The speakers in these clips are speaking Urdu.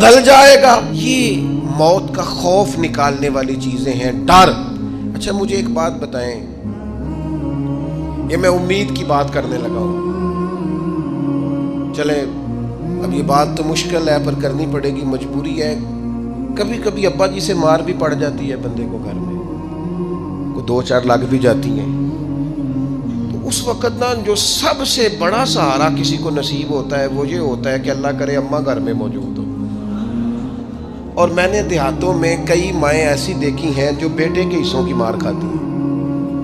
بدل جائے گا. یہ موت کا خوف نکالنے والی چیزیں ہیں. ڈر. اچھا مجھے ایک بات بتائیں, یہ میں امید کی بات کرنے لگا ہوں. چلیں اب یہ بات تو مشکل ہے پر کرنی پڑے گی, مجبوری ہے. کبھی کبھی ابا جی سے مار بھی پڑ جاتی ہے بندے کو, گھر میں کو 2-4 لگ بھی جاتی ہیں. تو اس وقت نا جو سب سے بڑا سہارا کسی کو نصیب ہوتا ہے وہ یہ ہوتا ہے کہ اللہ کرے اماں گھر میں موجود ہو. اور میں نے دیہاتوں میں کئی مائیں ایسی دیکھی ہیں جو بیٹے کے حصوں کی مار کھاتی ہیں.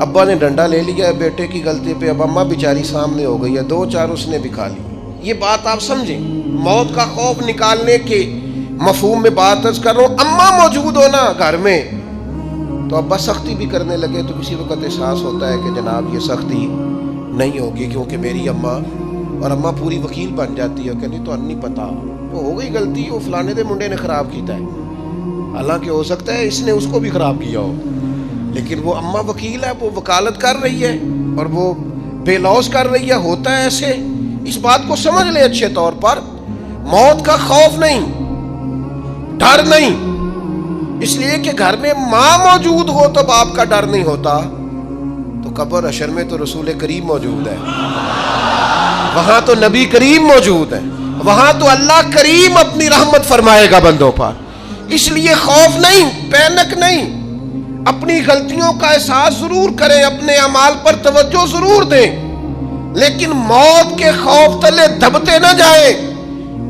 ابا نے ڈنڈا لے لیا ہے بیٹے کی غلطی پہ, اب اماں بیچاری سامنے ہو گئی ہے, 2-4 اس نے بھی کھا لی. یہ بات آپ سمجھیں, موت کا خوف نکالنے کے مفہوم میں بات عرض کر رہا ہوں. اماں موجود ہونا گھر میں تو ابا سختی بھی کرنے لگے تو کسی وقت احساس ہوتا ہے کہ جناب یہ سختی نہیں ہوگی کیونکہ میری اماں, اور اماں پوری وکیل بن جاتی ہے کہ نہیں تو نہیں پتا وہ ہو گئی غلطی, وہ فلانے دے منڈے نے خراب کیتا ہے, حالانکہ ہو سکتا ہے اس نے اس کو بھی خراب کیا ہو, لیکن وہ اماں وکیل ہے, وہ وکالت کر رہی ہے اور وہ بے لوث کر رہی ہے. ہوتا ہے ایسے. اس بات کو سمجھ لے اچھے طور پر. موت کا خوف نہیں, ڈر نہیں, اس لیے کہ گھر میں ماں موجود ہو تو باپ کا ڈر نہیں ہوتا. تو قبر حشر میں تو رسول کریم موجود ہے, وہاں تو نبی کریم موجود ہے, وہاں تو اللہ کریم اپنی رحمت فرمائے گا بندوں پر. اس لیے خوف نہیں, پینک نہیں. اپنی غلطیوں کا احساس ضرور کریں, اپنے اعمال پر توجہ ضرور دیں, لیکن موت کے خوف تلے دبتے نہ جائیں.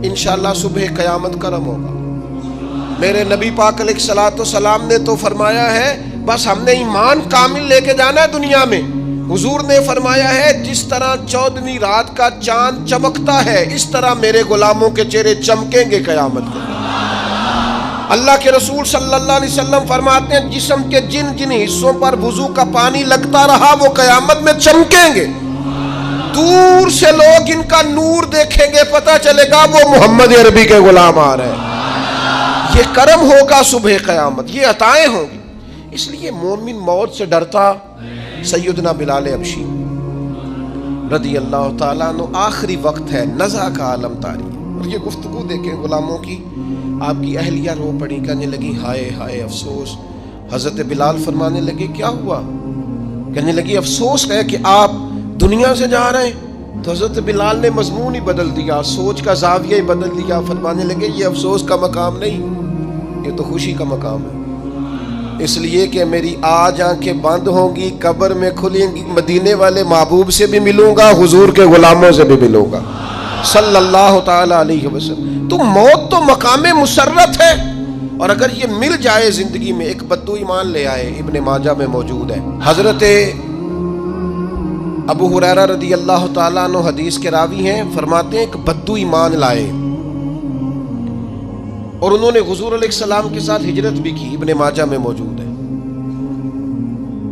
انشاءاللہ صبح قیامت کرم ہوگا. میرے نبی پاک علیہ الصلوۃ والسلام نے تو فرمایا ہے بس ہم نے ایمان کامل لے کے جانا ہے دنیا میں. حضور نے فرمایا ہے جس طرح 14ویں رات کا چاند چمکتا ہے اس طرح میرے غلاموں کے چہرے چمکیں گے قیامت کے. اللہ کے رسول صلی اللہ علیہ وسلم فرماتے ہیں جسم کے جن جن حصوں پر وضو کا پانی لگتا رہا وہ قیامت میں چمکیں گے. دور سے لوگ ان کا نور دیکھیں گے, پتہ چلے گا وہ محمد عربی کے غلام آ رہے ہیں. یہ کرم ہوگا صبح قیامت, یہ عطائیں ہوں گی. اس لیے مومن موت سے ڈرتا. سیدنا بلال حبشی رضی اللہ تعالیٰ عنہ, آخری وقت ہے, نزع کا عالم طاری. اور یہ گفتگو دیکھیں غلاموں کی, آپ کی اہلیہ رو پڑی, کہنے لگی ہائے ہائے افسوس. حضرت بلال فرمانے لگے کیا ہوا؟ کہنے لگی افسوس ہے کہ آپ دنیا سے جا رہے ہیں. تو حضرت بلال نے مضمون ہی بدل دیا, سوچ کا زاویہ ہی بدل دیا. فرمانے لگے یہ افسوس کا مقام نہیں, یہ تو خوشی کا مقام ہے. اس لیے کہ میری آج آنکھیں بند ہوں گی, قبر میں کھلیں گی, مدینے والے محبوب سے بھی ملوں گا, حضور کے غلاموں سے بھی ملوں گا صلی اللہ تعالی علیہ وسلم. تو موت تو مقام مسرت ہے, اور اگر یہ مل جائے زندگی میں. ایک بدو ایمان لے آئے, ابن ماجہ میں موجود ہے. حضرت ابو ہریرہ رضی اللہ تعالیٰ عنہ حدیث کے راوی ہیں, فرماتے ہیں ایک بدو ایمان لائے اور انہوں نے حضور علیہ السلام کے ساتھ ہجرت بھی کی. ابن ماجہ میں موجود ہے.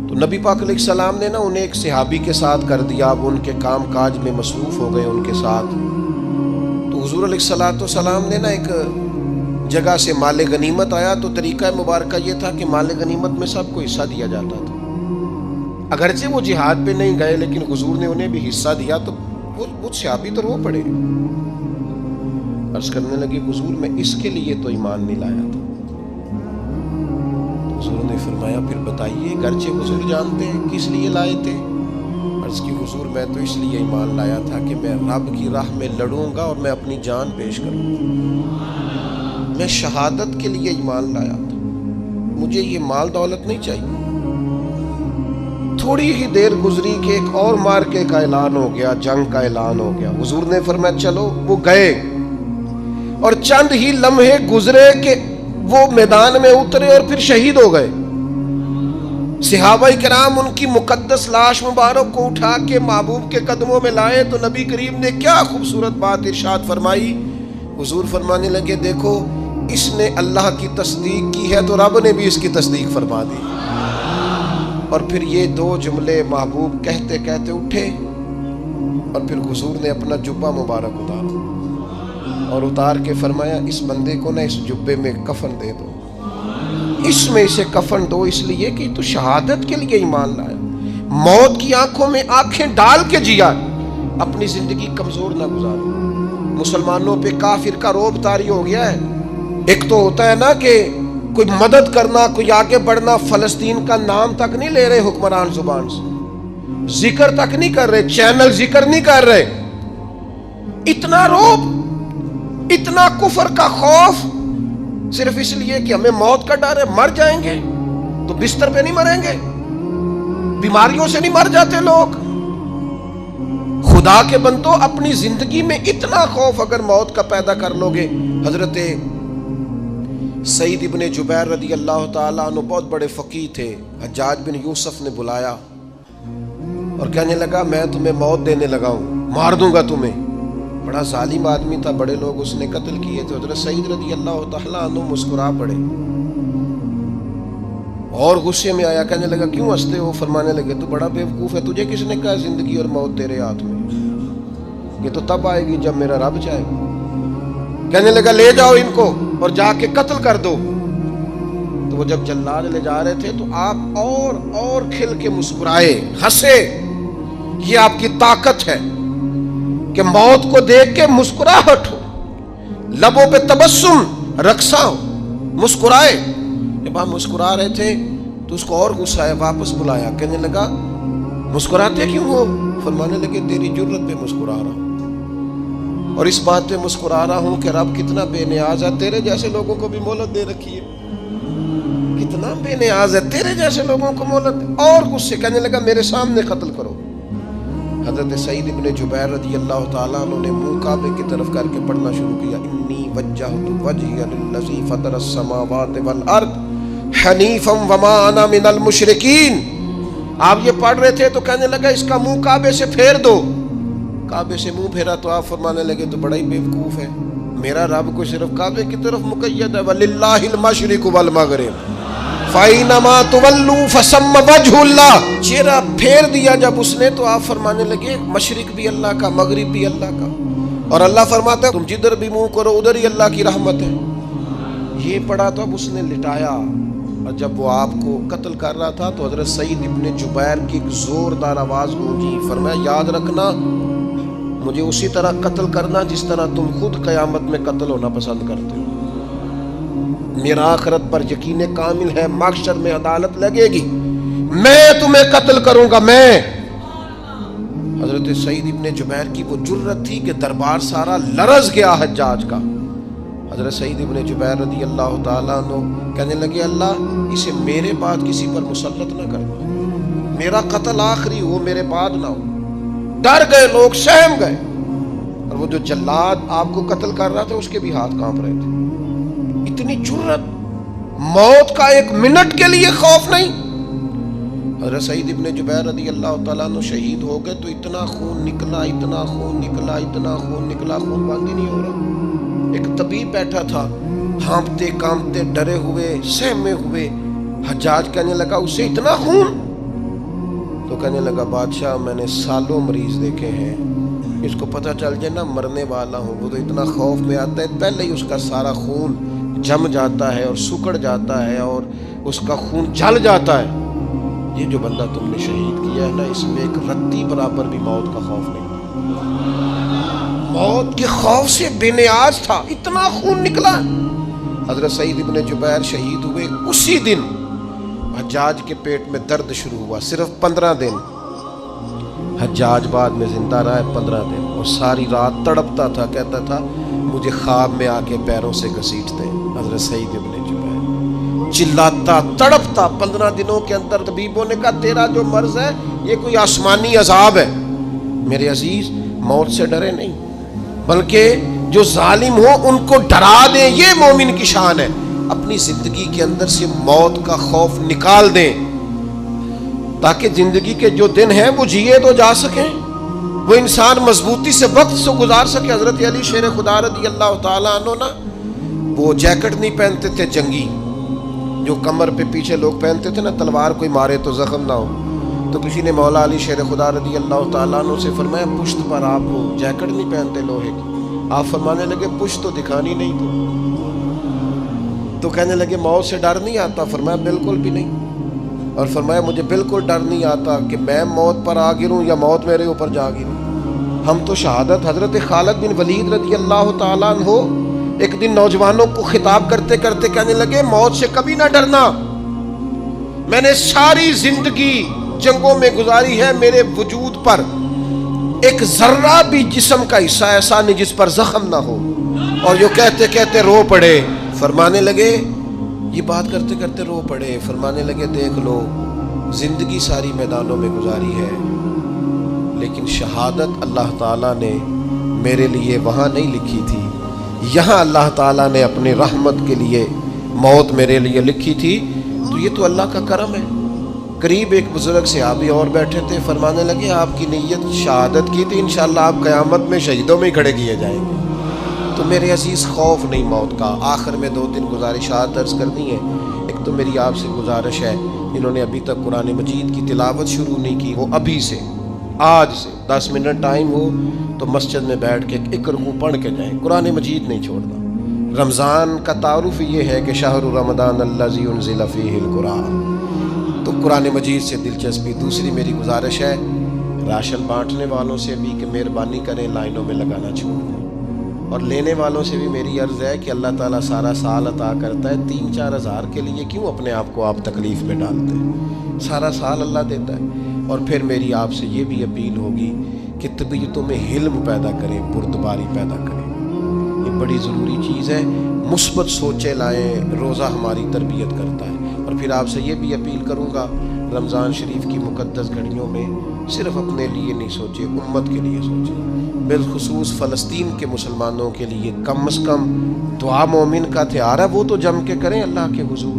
تو نبی پاک علیہ السلام نے نا انہیں ایک صحابی کے ساتھ کر دیا, اب ان کے کام کاج میں مصروف ہو گئے ان کے ساتھ. تو حضور علیہ السلام نے نا ایک جگہ سے مال غنیمت آیا, تو طریقہ مبارکہ یہ تھا کہ مال غنیمت میں سب کو حصہ دیا جاتا تھا. اگرچہ وہ جہاد پہ نہیں گئے لیکن حضور نے انہیں بھی حصہ دیا. تو وہ صحابی تو رو پڑے, عرض کرنے لگے حضور میں اس کے لیے تو ایمان نہیں لایا تھا. حضور نے فرمایا پھر بتائیے, گرچہ حضور جانتے ہیں کس لیے لائے تھے. عرض کی حضور میں تو اس لیے ایمان لایا تھا کہ میں رب کی راہ میں لڑوں گا اور میں اپنی جان پیش کروں گا. میں شہادت کے لیے ایمان لایا تھا, مجھے یہ مال دولت نہیں چاہیے. تھوڑی ہی دیر گزری کہ ایک اور مارکے کا اعلان ہو گیا, جنگ کا اعلان ہو گیا. حضور نے فرمایا چلو. وہ گئے اور چند ہی لمحے گزرے کہ وہ میدان میں اترے اور پھر شہید ہو گئے. صحابہ کرام ان کی مقدس لاش مبارک کو اٹھا کے محبوب کے قدموں میں لائے. تو نبی کریم نے کیا خوبصورت بات ارشاد فرمائی. حضور فرمانے لگے دیکھو اس نے اللہ کی تصدیق کی ہے تو رب نے بھی اس کی تصدیق فرما دی. اور پھر یہ 2 جملے محبوب کہتے کہتے اٹھے اور پھر حضور نے اپنا جبہ مبارک اتارا اور اتار کے فرمایا اس بندے کو نا اس جبے میں کفن دے دو, اس میں اسے کفن دو, اس لیے کہ تو شہادت کے لیے ایمان لایا. موت کی آنکھوں میں آنکھیں ڈال کے جیا, اپنی زندگی کمزور نہ گزارو. مسلمانوں پہ کافر کا روب طاری ہو گیا ہے. ایک تو ہوتا ہے نا کہ کوئی مدد کرنا، کوئی آگے بڑھنا، فلسطین کا نام تک نہیں لے رہے حکمران زبان سے، ذکر تک نہیں کر رہے، چینل ذکر نہیں کر رہے. اتنا روب، اتنا کفر کا خوف، صرف اس لیے کہ ہمیں موت کا ڈر ہے. مر جائیں گے تو بستر پہ نہیں مریں گے، بیماریوں سے نہیں مر جاتے لوگ. خدا کے بندو، اپنی زندگی میں اتنا خوف اگر موت کا پیدا کر لو گے. حضرت سعید ابن جبیر رضی اللہ تعالیٰ عنہ بہت بڑے فقیہ تھے. حجاج بن یوسف نے بلایا اور کہنے لگا میں تمہیں موت دینے لگا ہوں، مار دوں گا تمہیں. بڑا ظالم آدمی تھا، بڑے لوگ اس نے قتل کیے تھے. حضرت سعید رضی اللہ تعالیٰ عنہ مسکرا پڑے اور غصے میں آیا. کہنے لگا کیوں ہنستے ہو؟ فرمانے لگے تو بڑا بیوقوف ہے، تجھے کس نے کہا زندگی اور موت تیرے ہاتھ میں؟ یہ تو تب آئے گی جب میرا رب چاہے. کہنے لگا لے جاؤ ان کو اور جا کے قتل کر دو. تو وہ جب جلاد لے جا رہے تھے تو آپ اور کھل کے مسکرائے، ہنسے. یہ آپ کی طاقت ہے کہ موت کو دیکھ کے مسکراہٹ ہو، لبوں پہ تبسم، رقصہ ہو، مسکرائے. جب آپ مسکرا رہے تھے تو اس کو اور غصہ آیا، واپس بلایا. کہنے لگا مسکراتے کیوں ہو؟ فرمانے لگے تیری جرت پہ مسکرا رہا ہوں، اور اس بات پہ مسکرا رہا ہوں کہ رب کتنا بے نیاز ہے، تیرے جیسے لوگوں کو بھی مہلت دے رکھی ہے. کتنا بے نیاز ہے، تیرے جیسے لوگوں کو مہلت. اور غصے. کہنے لگا میرے سامنے قتل کرو. حضرت سعید ابن جبیر رضی اللہ تعالیٰ عنہ نے منہ کعبے کی طرف کر کے پڑھنا شروع کیا. انی وجہت وجہی للذی فطر السماوات والارض حنیفا وما انا من المشرکین. آپ یہ پڑھ رہے تھے تو کہنے لگا اس کا منہ کعبے سے پھیر دو. کعبے سے منہ پھیرا تو آپ فرمانے لگے تو بڑا ہی بیوقوف ہے، میرا رب کو صرف کعبے کی طرف مقید ہے. وَلِلَّهِ الْمَشْرِقُ وَالْمَغْرِبُ فَأَيْنَمَا تُوَلُّوا فَثَمَّ وَجْهُ اللَّهِ. چہرہ پھیر دیا جب اس نے تو آپ فرمانے لگے مشرق بھی اللہ کا، مغرب بھی اللہ کا. اور اللہ فرماتا ہے تم جدھر بھی منہ کرو ادھر ہی اللہ کی رحمت ہے. یہ پڑھا تو اب اس نے لٹایا. اور جب وہ آپ کو قتل کر رہا تھا تو حضرت سعید ابن جبیر کی ایک زوردار آواز گونجی. فرمایا یاد رکھنا مجھے اسی طرح قتل کرنا جس طرح تم خود قیامت میں قتل ہونا پسند کرتے ہو. میرا آخرت پر یقین کامل ہے، محشر میں عدالت لگے گی، میں تمہیں قتل کروں گا. میں حضرت سعید ابن جبیر کی وہ جرت تھی کہ دربار سارا لرز گیا حجاج کا. حضرت سعید ابن جبیر رضی اللہ تعالیٰ عنہ کہنے لگے اللہ اسے میرے بعد کسی پر مسلط نہ کرنا، میرا قتل آخری ہو، میرے بعد نہ ہو. ڈر گئے لوگ، سہم گئے. اور وہ جو جلاد آپ کو قتل کر رہا تھا اس کے بھی ہاتھ کانپ رہے تھے. اتنی جرت، موت کا ایک منٹ کے لیے خوف نہیں. حضرت سعید ابن جبیر رضی اللہ تعالیٰ عنہ شہید ہو گئے تو اتنا خون نکلا، اتنا خون نکلا، اتنا خون نکلا، خون بند ہی نہیں ہو رہا. ایک طبیب بیٹھا تھا، ہانپتے کانپتے ڈرے ہوئے سہمے ہوئے. حجاج کہنے لگا اس سے اتنا خون؟ تو کہنے لگا بادشاہ میں نے سالوں مریض دیکھے ہیں، اس کو پتہ چل جائے نا مرنے والا ہوں وہ تو اتنا خوف میں آتا ہے پہلے ہی اس کا سارا خون جم جاتا ہے اور سکڑ جاتا ہے اور اس کا خون جل جاتا ہے. یہ جو بندہ تم نے شہید کیا ہے نا اس میں ایک رتی برابر بھی موت کا خوف نہیں. موت کے خوف سے بے نیاز تھا، اتنا خون نکلا. حضرت سعید ابن جبیر شہید ہوئے اسی دن حجاج کے پیٹ میں درد شروع ہوا. صرف 15 دن حجاج بعد میں زندہ رہا ہے، 15 دن. اور ساری رات تڑپتا تھا، کہتا تھا مجھے خواب میں آ کے پیروں سے گھسیٹتے. حضرت سعید ابن جبیر چلاتا تڑپتا. 15 دنوں کے اندر طبیبوں نے کہا تیرا جو مرض ہے یہ کوئی آسمانی عذاب ہے. میرے عزیز موت سے ڈرے نہیں بلکہ جو ظالم ہو ان کو ڈرا دیں، یہ مومن کی شان ہے. اپنی زندگی کے اندر سے موت کا خوف نکال دیں تاکہ زندگی کے جو دن ہیں وہ جیے تو جا سکیں، وہ انسان مضبوطی سے وقت سے گزار سکے. حضرت علی شیر خدا رضی اللہ تعالیٰ عنہ نا وہ جیکٹ نہیں پہنتے تھے جنگی، جو کمر پہ پیچھے لوگ پہنتے تھے نا تلوار کوئی مارے تو زخم نہ ہو. تو کسی نے مولا علی شیر خدا رضی اللہ تعالیٰ عنہ سے فرمایا پشت پر آپ وہ جیکٹ نہیں پہنتے لوہے کی. آپ فرمانے لگے پشت تو دکھانی نہیں تو کہنے لگے موت سے ڈر نہیں آتا؟ فرمایا بالکل بھی نہیں. اور فرمایا مجھے بالکل ڈر نہیں آتا کہ میں موت پر آ گروں یا موت میرے اوپر جا گروں. ہم تو شہادت حضرت خالد بن ولید رضی اللہ تعالیٰ عنہ ایک دن نوجوانوں کو خطاب کرتے کرتے کہنے لگے موت سے کبھی نہ ڈرنا، میں نے ساری زندگی جنگوں میں گزاری ہے، میرے وجود پر ایک ذرہ بھی جسم کا حصہ ایسا نہیں جس پر زخم نہ ہو۔ اور جو کہتے کہتے رو پڑے، فرمانے لگے، یہ بات کرتے کرتے رو پڑے، فرمانے لگے دیکھ لو زندگی ساری میدانوں میں گزاری ہے، لیکن شہادت اللہ تعالیٰ نے میرے لیے وہاں نہیں لکھی تھی، یہاں اللہ تعالیٰ نے اپنی رحمت کے لیے موت میرے لیے لکھی تھی، تو یہ تو اللہ کا کرم ہے۔ قریب ایک بزرگ صحابی اور بیٹھے تھے، فرمانے لگے آپ کی نیت شہادت کی تھی، انشاءاللہ آپ قیامت میں شہیدوں میں ہی کھڑے کیے جائیں گے۔ تو میرے عزیز خوف نہیں موت کا۔ آخر میں 2-3 گزارشات عرض کرنی ہیں۔ ایک تو میری آپ سے گزارش ہے، انہوں نے ابھی تک قرآن مجید کی تلاوت شروع نہیں کی، وہ ابھی سے آج سے 10 منٹ ٹائم ہو تو مسجد میں بیٹھ کے ایک رکوع پڑھ کے جائیں، قرآن مجید نہیں چھوڑنا۔ رمضان کا تعارف یہ ہے کہ شہر رمضان الذی انزل فیہ القرآن، تو قرآن مجید سے دلچسپی۔ دوسری میری گزارش ہے راشن بانٹنے والوں سے بھی کہ مہربانی کریں لائنوں میں لگانا چھوڑ دیں، اور لینے والوں سے بھی میری عرض ہے کہ اللہ تعالیٰ سارا سال عطا کرتا ہے، 3-4 ہزار کے لیے کیوں اپنے آپ کو آپ تکلیف میں ڈالتے ہیں، سارا سال اللہ دیتا ہے۔ اور پھر میری آپ سے یہ بھی اپیل ہوگی کہ طبیعتوں میں حلم پیدا کریں، بردباری پیدا کریں، یہ بڑی ضروری چیز ہے۔ مثبت سوچیں لائیں، روزہ ہماری تربیت کرتا ہے۔ اور پھر آپ سے یہ بھی اپیل کروں گا، رمضان شریف کی مقدس گھڑیوں میں صرف اپنے لیے نہیں سوچیں، امت کے لیے سوچیں، بالخصوص فلسطین کے مسلمانوں کے لیے کم از کم دعا مومن کا ہتھیار ہے، وہ تو جم کے کریں اللہ کے حضور۔